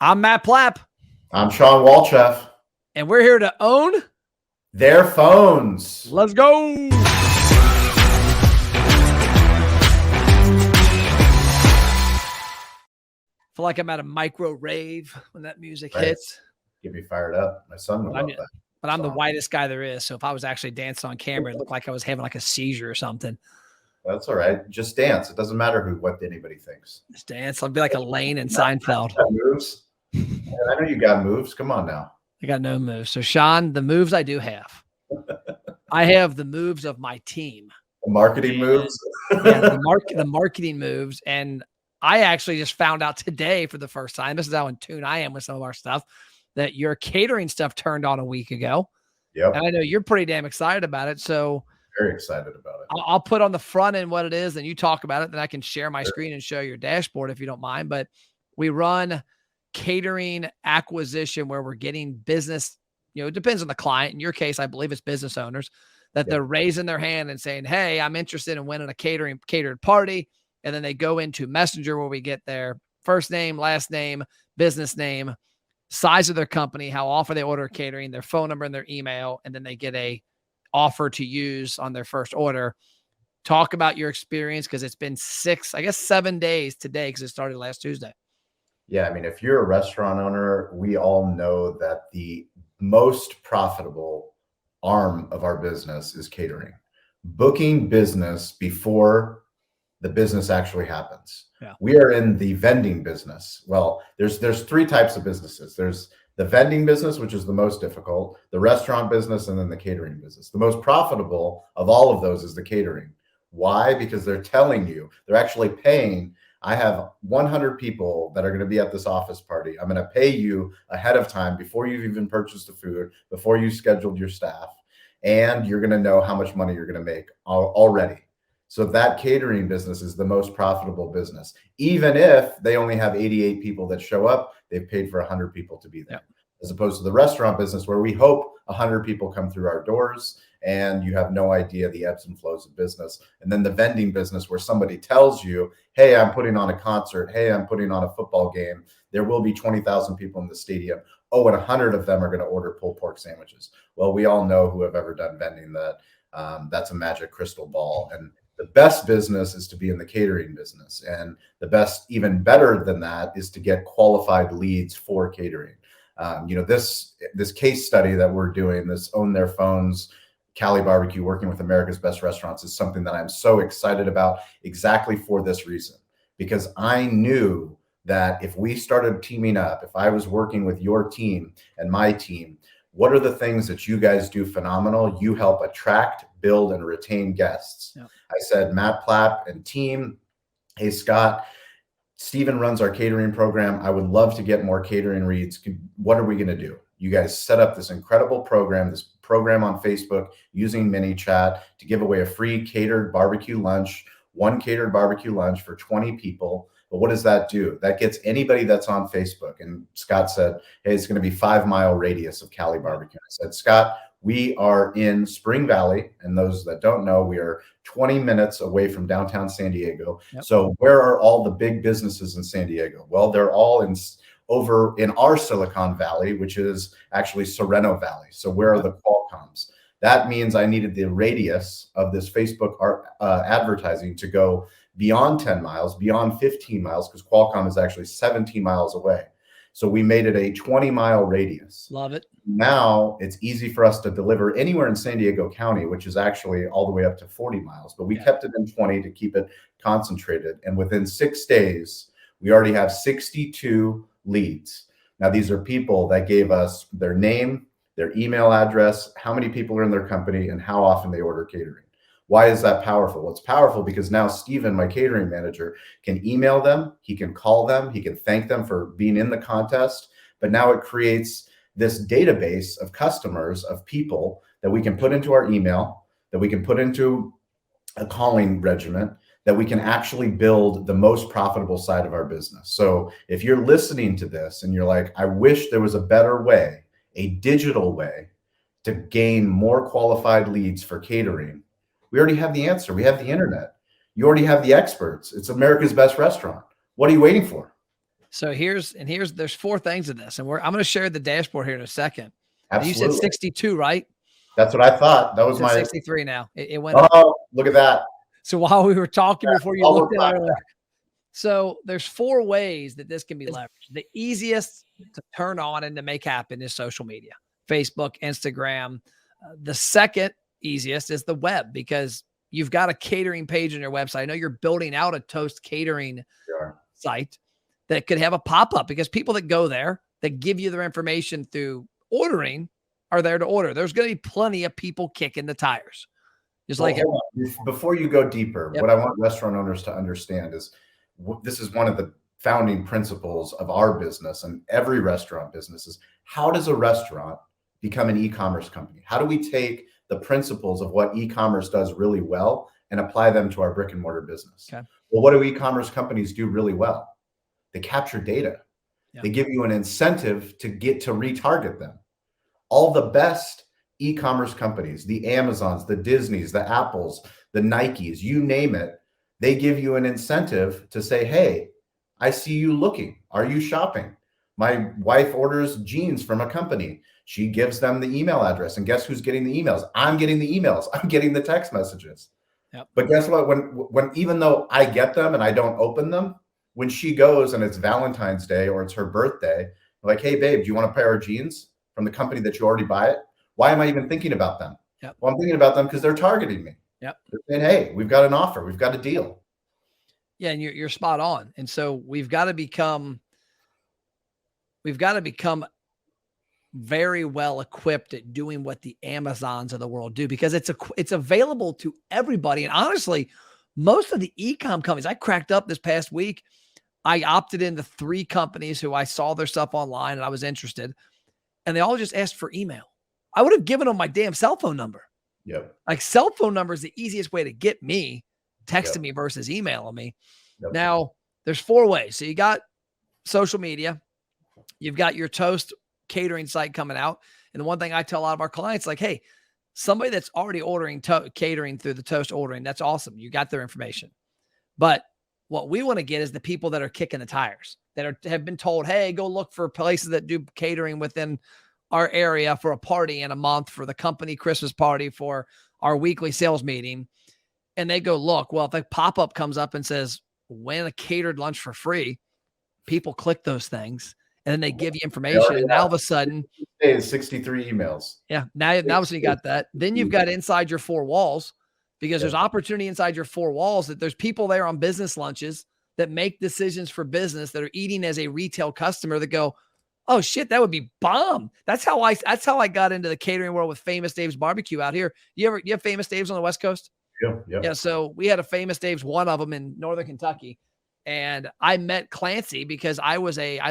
I'm Matt Plapp. I'm Sean Walchef. And we're here to own their phones. Let's go. I feel like I'm at a micro rave when that music hits. Get me fired up. My son would love that. But I'm the whitest guy there is. So if I was actually dancing on camera, it looked like I was having like a seizure or something. That's all right. Just dance. It doesn't matter what anybody thinks. Just dance. I'll be like Elaine in Seinfeld. Moves. I know you got moves. Come on now. I got no moves. So Sean, the moves I do have. I have the moves of my team. The marketing moves. Yeah, the marketing moves. And I actually just found out today for the first time, this is how in tune I am with some of our stuff, that your catering stuff turned on a week ago. Yep. And I know you're pretty damn excited about it. So very excited about it. I'll put on the front end what it is, and you talk about it. Then I can share my screen and show your dashboard if you don't mind. But we run catering acquisition where we're getting business. You know, it depends on the client. In your case, I believe it's business owners that they're raising their hand and saying, hey, I'm interested in winning a catered party. And then they go into Messenger where we get their first name, last name, business name, size of their company, how often they order catering, their phone number and their email. And then they get a offer to use on their first order. Talk about your experience, because it's been 7 days today because it started last Tuesday. Yeah, I mean, if you're a restaurant owner, we all know that the most profitable arm of our business is catering. Booking business before the business actually happens. Yeah. We are in the vending business. Well, there's three types of businesses. There's the vending business, which is the most difficult, the restaurant business, and then the catering business. The most profitable of all of those is the catering. Why? Because they're telling you, they're actually paying. I have 100 people that are going to be at this office party. I'm going to pay you ahead of time before you've even purchased the food, before you scheduled your staff, and you're going to know how much money you're going to make already. So that catering business is the most profitable business. Even if they only have 88 people that show up, they've paid for 100 people to be there. Yeah. As opposed to the restaurant business where we hope 100 people come through our doors and you have no idea the ebbs and flows of business. And then the vending business where somebody tells you, hey, I'm putting on a concert. Hey, I'm putting on a football game. There will be 20,000 people in the stadium. Oh, and 100 of them are going to order pulled pork sandwiches. Well, we all know who have ever done vending that that's a magic crystal ball. And the best business is to be in the catering business. And the best, even better than that, is to get qualified leads for catering. This case study that we're doing, this Own Their Phones, Cali Barbecue, working with America's Best Restaurants, is something that I'm so excited about exactly for this reason. Because I knew that if we started teaming up, if I was working with your team and my team, what are the things that you guys do phenomenal? You help attract, build, and retain guests. Yeah. I said, Matt Plapp and team, hey, Scott, Steven runs our catering program. I would love to get more catering reads. What are we going to do? You guys set up this incredible program, on Facebook using ManyChat to give away a free catered barbecue lunch, one catered barbecue lunch for 20 people. But what does that do? That gets anybody that's on Facebook. And Scott said, hey, it's going to be 5-mile radius of Cali Barbecue. I said, Scott, we are in Spring Valley. And those that don't know, we are 20 minutes away from downtown San Diego. Yep. So where are all the big businesses in San Diego? Well, they're all over in our Silicon Valley, which is actually Sereno Valley. So where are the Qualcomms? That means I needed the radius of this Facebook advertising to go beyond 10 miles, beyond 15 miles, because Qualcomm is actually 17 miles away. So we made it a 20-mile radius. Love it. Now it's easy for us to deliver anywhere in San Diego County, which is actually all the way up to 40 miles. But we kept it in 20 to keep it concentrated. And within 6 days, we already have 62 leads. Now, these are people that gave us their name, their email address, how many people are in their company, and how often they order catering. Why is that powerful? Well, it's powerful because now Steven, my catering manager, can email them, he can call them, he can thank them for being in the contest, but now it creates this database of customers, of people that we can put into our email, that we can put into a calling regimen, that we can actually build the most profitable side of our business. So if you're listening to this and you're like, I wish there was a better way, a digital way to gain more qualified leads for catering, we already have the answer. We have the internet. You already have the experts. It's America's Best Restaurant. What are you waiting for? So there's 4 things in this, and I'm going to share the dashboard here in a second. Absolutely. You said 62, right? That's what I thought. That was my 63 now. It went up. Oh, look at that. So while we were talking before you looked at it, so there's 4 ways that this can be leveraged. The easiest to turn on and to make happen is social media, Facebook, Instagram. The second easiest is the web, because you've got a catering page on your website. I know you're building out a Toast catering site that could have a pop-up, because people that go there, that give you their information through ordering, are there to order. There's going to be plenty of people kicking the tires. Just like before you go deeper, what I want restaurant owners to understand is this is one of the founding principles of our business and every restaurant business is, how does a restaurant become an e-commerce company? How do we take the principles of what e-commerce does really well and apply them to our brick and mortar business? Okay. Well, what do e-commerce companies do really well? They capture data. They give you an incentive to get to retarget them. All the best e-commerce companies, the Amazons, the Disneys, the Apples, the Nikes, you name it, they give you an incentive to say, hey, I see you looking. Are you shopping? My wife orders jeans from a company. She gives them the email address, and guess who's getting the emails? I'm getting the emails. I'm getting the text messages. Yep. But guess what? When even though I get them and I don't open them, when she goes and it's Valentine's Day or it's her birthday, like, hey, babe, do you want a pair of jeans from the company that you already buy it? Why am I even thinking about them? Yep. Well, I'm thinking about them because they're targeting me. Yep. They're saying, hey, we've got an offer. We've got a deal. Yeah, and you're spot on. And so we've got to become very well equipped at doing what the Amazons of the world do, because it's available to everybody. And honestly, most of the e-com companies, I cracked up this past week. I opted into 3 companies who I saw their stuff online and I was interested, and they all just asked for email. I would have given them my damn cell phone number. Yep. Like, cell phone number is the easiest way to get me, texting me versus emailing me. Yep. Now, there's 4 ways. So you got social media, you've got your Toast catering site coming out. And the one thing I tell a lot of our clients, like, hey, somebody that's already ordering catering through the Toast ordering, that's awesome. You got their information. But what we want to get is the people that are kicking the tires, that have been told, hey, go look for places that do catering within our area for a party in a month, for the company Christmas party, for our weekly sales meeting. And they go look. Well, if a pop-up comes up and says, win a catered lunch for free, people click those things. And then they give you information, and now all of a sudden, 63 emails. Yeah, now obviously you got that. Then you've got inside your 4 walls, because there's opportunity inside your 4 walls, that there's people there on business lunches that make decisions for business, that are eating as a retail customer, that go, oh shit, that would be bomb. That's how I got into the catering world with Famous Dave's Barbecue out here. You have Famous Dave's on the West Coast? Yeah. So we had a Famous Dave's, one of them in Northern Kentucky. And I met Clancy because I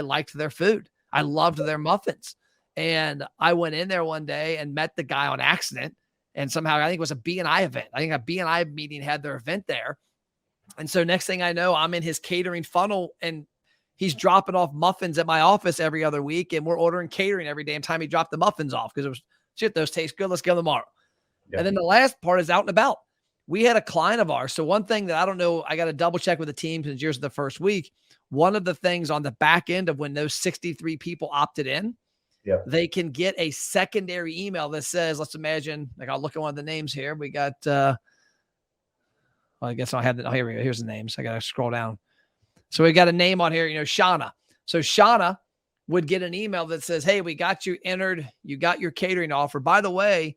liked their food. I loved their muffins. And I went in there one day and met the guy on accident. And somehow, I think it was a B&I event. I think a B&I meeting had their event there. And so next thing I know, I'm in his catering funnel, and he's dropping off muffins at my office every other week. And we're ordering catering every damn time he dropped the muffins off, because it was, shit, those taste good. Let's go tomorrow. Yeah. And then the last part is out and about. We had a client of ours. So one thing that I don't know, I got to double check with the team since yours is the first week. One of the things on the back end of when those 63 people opted in, they can get a secondary email that says, let's imagine, like, I'll look at one of the names here. We got, I guess I'll have that. Oh, here we go. Here's the names. I got to scroll down. So we got a name on here, Shauna. So Shauna would get an email that says, hey, we got you entered. You got your catering offer. By the way,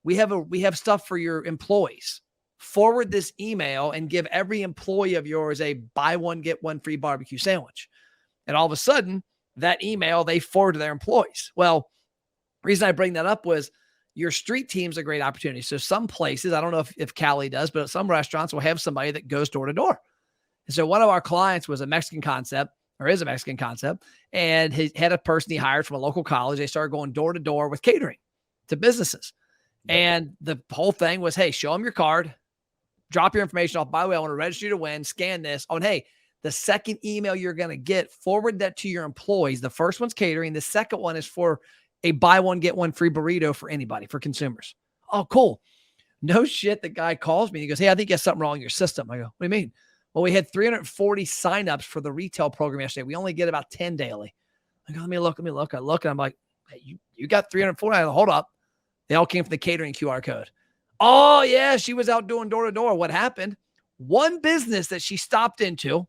we have stuff for your employees. Forward this email and give every employee of yours a buy one, get one free barbecue sandwich. And all of a sudden, that email, they forward to their employees. Well, the reason I bring that up was your street team's a great opportunity. So some places, I don't know if Cali does, but some restaurants will have somebody that goes door to door. And so one of our clients was a Mexican concept, or is a Mexican concept, and he had a person he hired from a local college. They started going door to door with catering to businesses. And the whole thing was, hey, show them your card. Drop your information off. By the way, I want to register you to win. Scan this. Oh, and hey, the second email you're going to get, forward that to your employees. The first one's catering. The second one is for a buy one, get one free burrito for anybody, for consumers. Oh, cool. No shit. The guy calls me. He goes, hey, I think you have something wrong in your system. I go, what do you mean? Well, we had 340 signups for the retail program yesterday. We only get about 10 daily. I go, let me look. I look, and I'm like, hey, you got 340. I go, hold up. They all came from the catering QR code. Oh, yeah, she was out doing door-to-door. What happened? One business that she stopped into,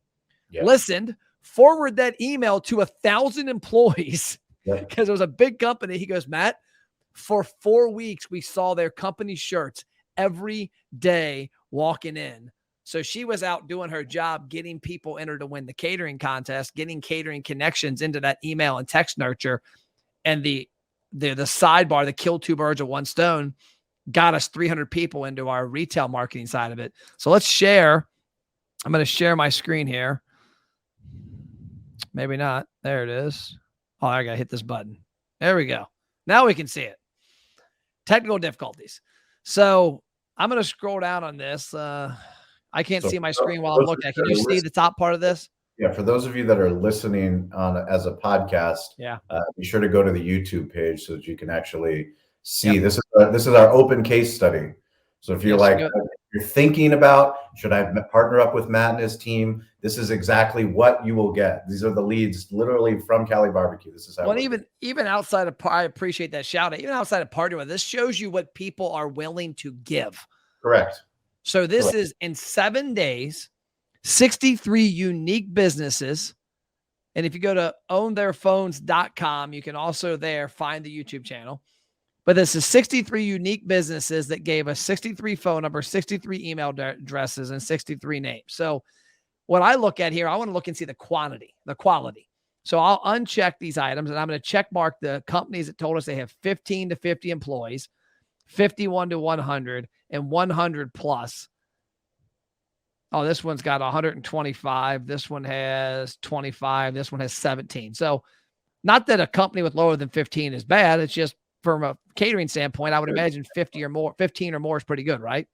listened, forward that email to 1,000 employees because it was a big company. He goes, Matt, for 4 weeks, we saw their company shirts every day walking in. So she was out doing her job, getting people entered to win the catering contest, getting catering connections into that email and text nurture. And the sidebar, the kill two birds with one stone, got us 300 people into our retail marketing side of it. So let's share. I'm going to share my screen here. Maybe not. There it is. Oh, I got to hit this button. There we go. Now we can see it. Technical difficulties. So I'm going to scroll down on this. I can't see my screen while I'm looking at it. Can you see the top part of this? Yeah. For those of you that are listening on as a podcast, be sure to go to the YouTube page so that you can actually see. This is our open case study. So if you're you're thinking about, should I partner up with Matt and his team? This is exactly what you will get. These are the leads literally from Cali Barbecue. This is how. Well, even outside of, I appreciate that shout out. Even outside of partnering with, this shows you what people are willing to give. Correct. So this is in 7 days, 63 unique businesses. And if you go to owntheirphones.com, you can also there find the YouTube channel. But this is 63 unique businesses that gave us 63 phone numbers, 63 email addresses, and 63 names. So what I look at here, I want to look and see the quality. So I'll uncheck these items, and I'm going to check mark the companies that told us they have 15 to 50 employees, 51 to 100, and 100 plus. Oh, this one's got 125. This one has 25. This one has 17. So not that a company with lower than 15 is bad. It's just from a catering standpoint, I would imagine 15 or more is pretty good, right?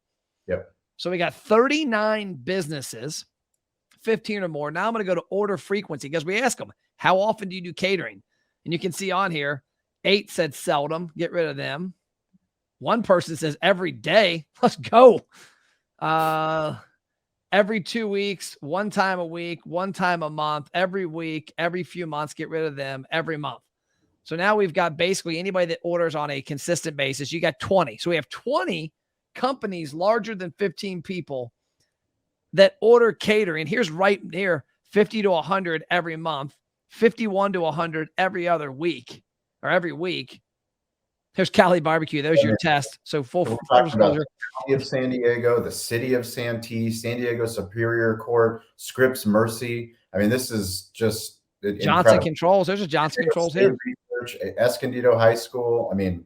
Yep. So we got 39 businesses, 15 or more. Now I'm going to go to order frequency because we ask them, how often do you do catering? And you can see on here, 8 said seldom. Get rid of them. One person says every day. Let's go. Every 2 weeks, one time a week, one time a month, every week, every few months, get rid of them every month. So now we've got basically anybody that orders on a consistent basis. You got 20. So we have 20 companies larger than 15 people that order catering. Here's right near 50 to 100 every month, 51 to 100 every other week or every week. There's Cali Barbecue. There's your test. So full disclosure. The County of San Diego, the City of Santee, San Diego Superior Court, Scripps Mercy. I mean, this is just Johnson incredible. Controls. There's a Johnson Controls here. Research, Escondido High School. I mean,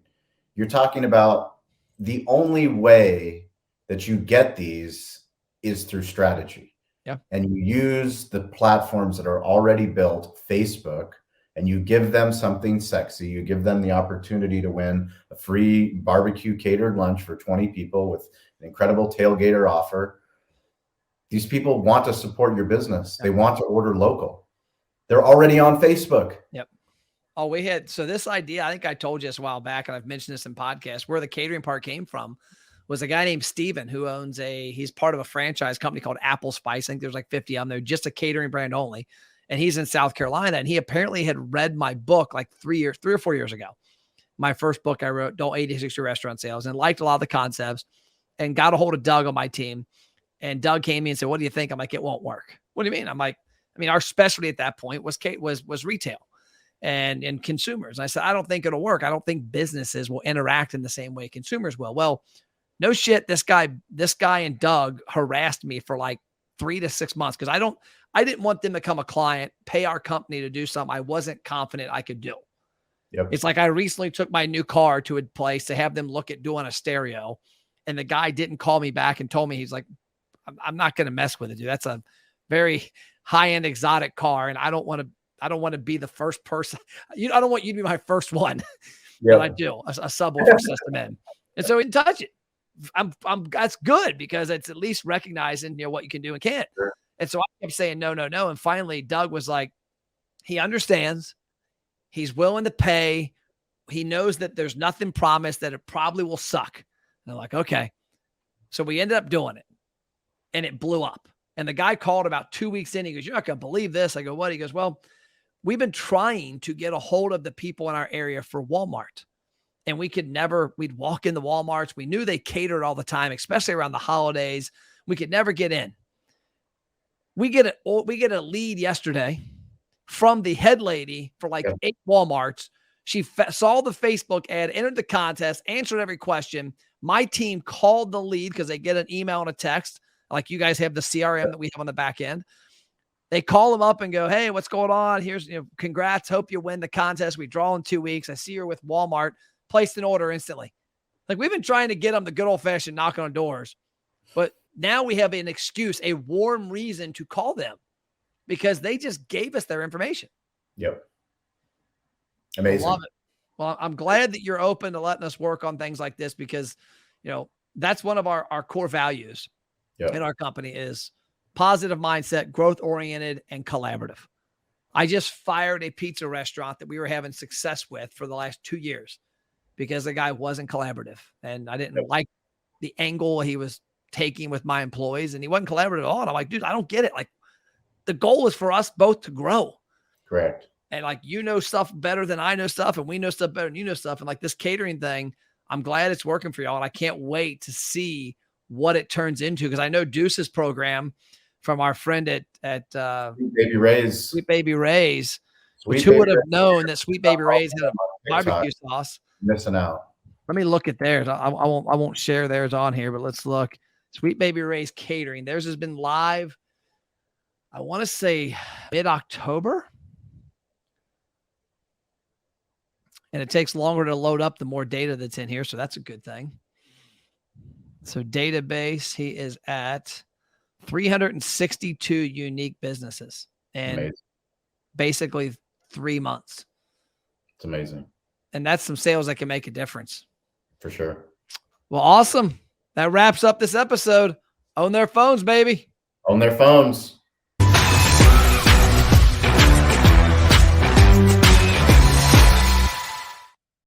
you're talking about the only way that you get these is through strategy. Yeah. And you use the platforms that are already built, Facebook, and you give them something sexy. You give them the opportunity to win a free barbecue catered lunch for 20 people with an incredible tailgater offer. These people want to support your business. They want to order local. They're already on Facebook. Yep. Oh, so this idea, I think I told you this a while back, and I've mentioned this in podcasts, where the catering part came from was a guy named Steven who owns he's part of a franchise company called Apple Spice. I think there's like 50 of them. They're just a catering brand only. And he's in South Carolina, and he apparently had read my book like 3 or 4 years ago. My first book I wrote, Don't 86 Your Restaurant Sales, and liked a lot of the concepts and got a hold of Doug on my team. And Doug came to me and said, what do you think? I'm like, it won't work. What do you mean? I'm like, our specialty at that point was retail and consumers. And I said, I don't think it'll work. I don't think businesses will interact in the same way consumers will. Well, no shit. This guy and Doug harassed me for like 3 to 6 months because I didn't want them to become a client, pay our company to do something I wasn't confident I could do. Yep. It's like I recently took my new car to a place to have them look at doing a stereo, and the guy didn't call me back and told me, he's like, I'm not going to mess with it, dude. That's a very high-end exotic car, and I don't want to be the first person. I don't want you to be my first one. But I do a subwoofer system in, and so we didn't touch it. That's good because it's at least recognizing what you can do and can't. Sure. And so I kept saying no. And finally Doug was like, he understands. He's willing to pay. He knows that there's nothing promised, that it probably will suck. And I'm like, okay. So we ended up doing it, and it blew up. And the guy called about 2 weeks in. He goes, "You're not going to believe this." I go, "What?" He goes, "Well, we've been trying to get a hold of the people in our area for Walmart. And we'd walk in the Walmarts. We knew they catered all the time, especially around the holidays. We could never get in. We get a lead yesterday from the head lady for like 8 Walmarts. She saw the Facebook ad, entered the contest, answered every question. My team called the lead because they get an email and a text. Like you guys have the CRM that we have on the back end. They call them up and go, "Hey, what's going on? Here's, congrats. Hope you win the contest. We draw in 2 weeks. I see you're with Walmart." Placed an order instantly. Like we've been trying to get them the good old fashioned knock on doors, but now we have an excuse, a warm reason to call them because they just gave us their information. Yep. Amazing. I love it. Well, I'm glad that you're open to letting us work on things like this because, that's one of our core values in our company is positive mindset, growth oriented, and collaborative. I just fired a pizza restaurant that we were having success with for the last 2 years because the guy wasn't collaborative and I didn't like the angle he was taking with my employees and he wasn't collaborative at all. And I'm like, dude, I don't get it. Like the goal is for us both to grow. Correct. And like, stuff better than I know stuff and we know stuff better than you know stuff. And like this catering thing, I'm glad it's working for y'all. And I can't wait to see what it turns into. Cause I know Deuce's program from our friend at Sweet Baby Ray's, which who would have known that Sweet Baby Ray's had a barbecue sauce. Missing out. Let me look at theirs. I won't share theirs on here, but let's look. Sweet Baby Ray's Catering. Theirs has been live, I want to say mid-October. And it takes longer to load up the more data that's in here. So that's a good thing. So database, he is at 362 unique businesses in basically 3 months. It's amazing. And that's some sales that can make a difference. For sure. Well, awesome. That wraps up this episode. Own their phones, baby. Own their phones.